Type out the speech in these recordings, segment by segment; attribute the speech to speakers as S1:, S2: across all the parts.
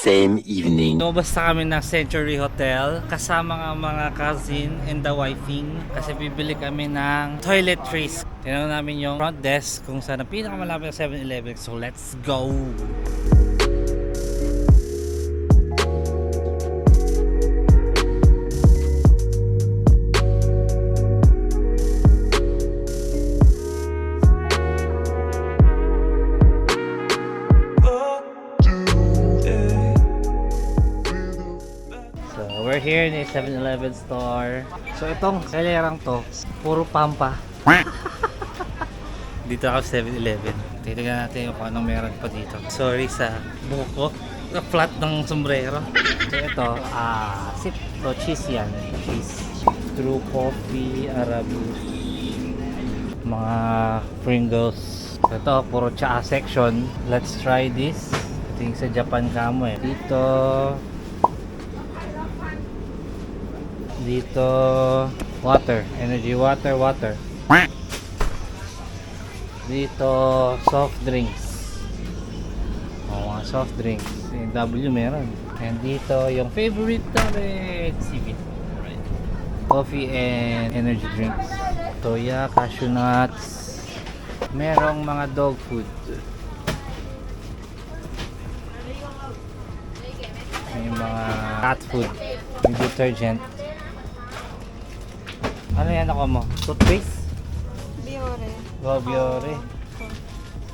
S1: same evening.
S2: Lumabas na kami ng Century Hotel kasama ng mga cousin and the wifing kasi bibili kami ng toiletries. Tinanong namin yung front desk kung saan ang pinakamalapit na 7-Eleven. So let's go! We're here in a 7-Eleven store. So itong kalerang to, puro pampa. Dito ako sa 7-Eleven. Titignan natin kung anong meron pa dito. Sorry sa buhok ko. Flat ng sombrero. So ito, sip. So cheese yan. Cheese. True coffee, Arabus. Mga Pringles. So ito, puro tsaa section. Let's try this. Ito yung sa Japan kamo eh. Dito water, energy water. Dito soft drinks. Mga soft drinks. Yung W meron. And dito yung favorite namin, CBD. Right. Coffee and energy drinks. Toya, cashew nuts. Merong mga dog food. May mga cat food. May detergent. Ano yan ako mo? Toothpaste?
S3: Biore.
S2: Wow, Biore.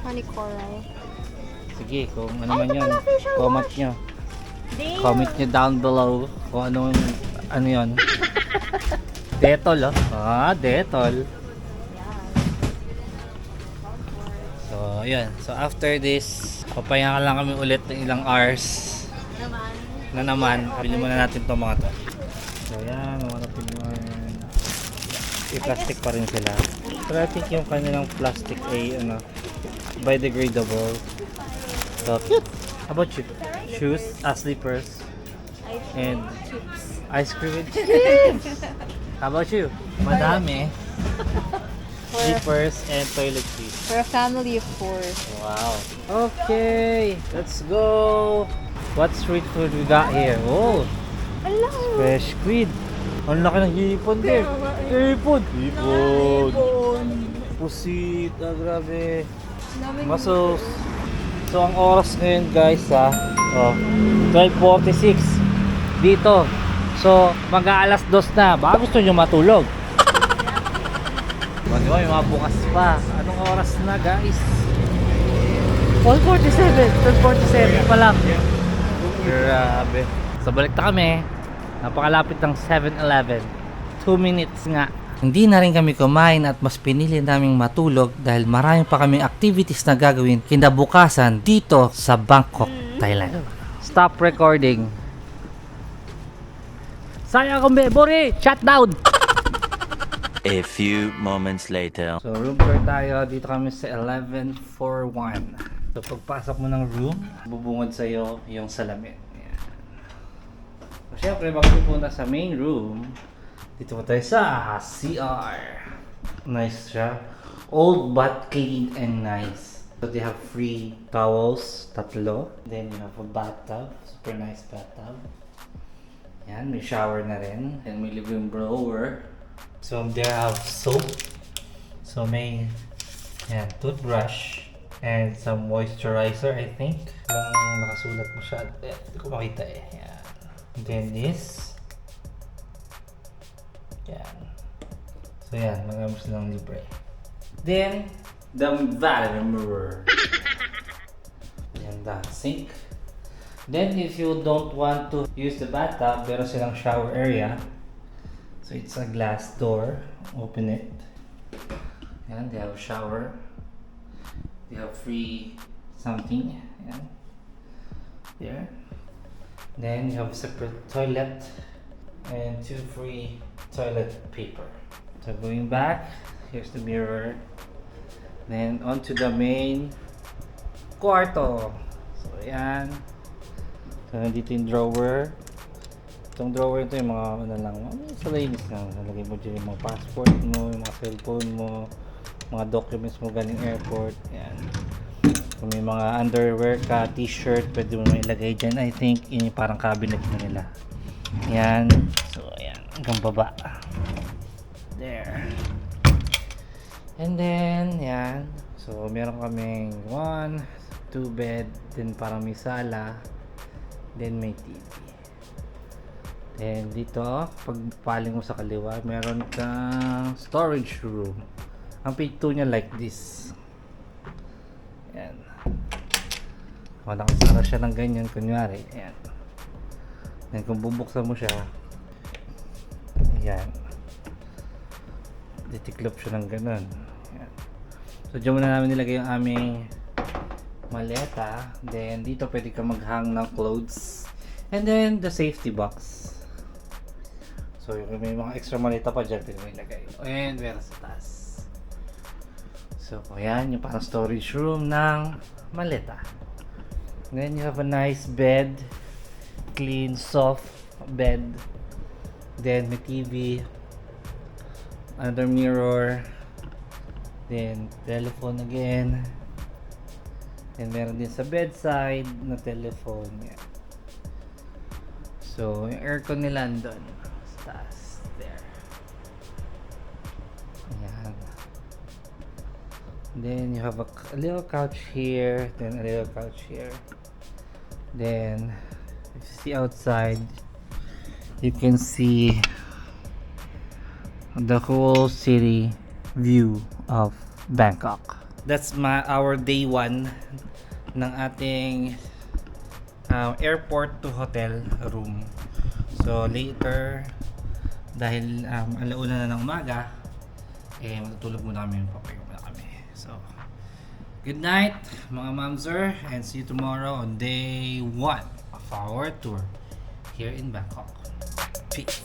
S3: Honey coral.
S2: Sige, kung ano man yun, comment nyo. Comment nyo down below kung ano yun. Detol, oh. Detol. So, yun. So, after this, papahinga lang kami ulit ng ilang hours. Na naman. Pili muna natin itong mga to. So, yan. Mga natin i-plastic pa rin sila. Pero I think yung kanilang plastic ay biodegradable. So cute! How about you? Shoes, slippers, and ice cream and chips! How about you? Madami. Slippers and toiletries.
S3: For a family of 4.
S2: Wow. Okay, let's go! What street food we got here? Oh! Fresh squid! Ang laki ng hipon din. Hipon! Pusit. Grabe. Masos. So, ang oras ngayon guys 12:46 dito. So, mag-aalas 2 na. Baka gusto nyo matulog. Di ba, may mga bukas pa. Anong oras na guys? 12:47 pa lang. Grabe. So, balik na kami. Napakalapit ng 7-Eleven. 2 minutes nga. Hindi na rin kami kumain at mas pinili naming matulog dahil marami pa kaming activities na gagawin kinabukasan dito sa Bangkok, Thailand. Stop recording. Sayang kong memory! Shut down!
S1: A few moments later.
S2: So room tour tayo. Dito kami sa 1141. So pagpasok mo ng room, bubungod sa'yo yung salamin. Siyempre, bago punta sa main room, dito po tayo sa CR. Nice siya. Old but clean and nice. So they have free towels, 3. Then you have a bathtub, super nice bathtub. Yan, may shower na rin. And may living blower. So they have soap. So may toothbrush and some moisturizer, I think. Lang nakasulat mo siya. Hindi ko makita eh. Yan. Then this. Yan. So yan, marami silang libre. Then, the vanity mirror. And the sink. Then if you don't want to use the bathtub, meron silang shower area. So it's a glass door. Open it. And they have a shower. They have free something. Yan. There. Then you have a separate toilet and 2 free toilet paper. So going back, here's the mirror. Then onto the main kwarto. So yan. So nandito yung drawer. Itong drawer ito yung mga sa ladies lang. Nalagay mo dyan yung mga passport mo, yung mga cellphone mo, mga documents mo galing airport. Yan. Kung may mga underwear ka, t-shirt, pwede mo may ilagay dyan. I think yun yung parang cabinet na nila. Yan. So ayan, hanggang baba. There. And then yan. So meron kaming 1, 2 bed, then parang may sala, then may TV. Then dito, pag paling mo sa kaliwa, meron kang storage room. Ang pinto niya like this. Ayan. O, nakasara siya ng ganyan, kunyari. Ayan. Then kung bubuksan mo siya, ayan. Titiklop siya ng ganun. Ayan. So dyan muna namin nilagay yung aming maleta. Then dito pwede ka maghang ng clothes. And then the safety box. So yung may mga extra maleta pa dyan, pwede mo ilagay. And meron sa taas. So ayan, yung parang storage room ng maleta. And then you have a nice bed. Clean, soft bed. Then may TV. Another mirror. Then telephone again. And meron din sa bedside na telephone. Yan. So yung aircon nila andun sa taas. There. Ayan. Then you have a little couch here. Then a little couch here. Then if you see outside, you can see the whole city view of Bangkok. That's our day 1 ng ating airport to hotel room. So later, dahil alauna na ng umaga, matutulog muna kami, papayo muna kami. So good night mga mamzer, and see you tomorrow on day 1 of our tour here in Bangkok. Peace.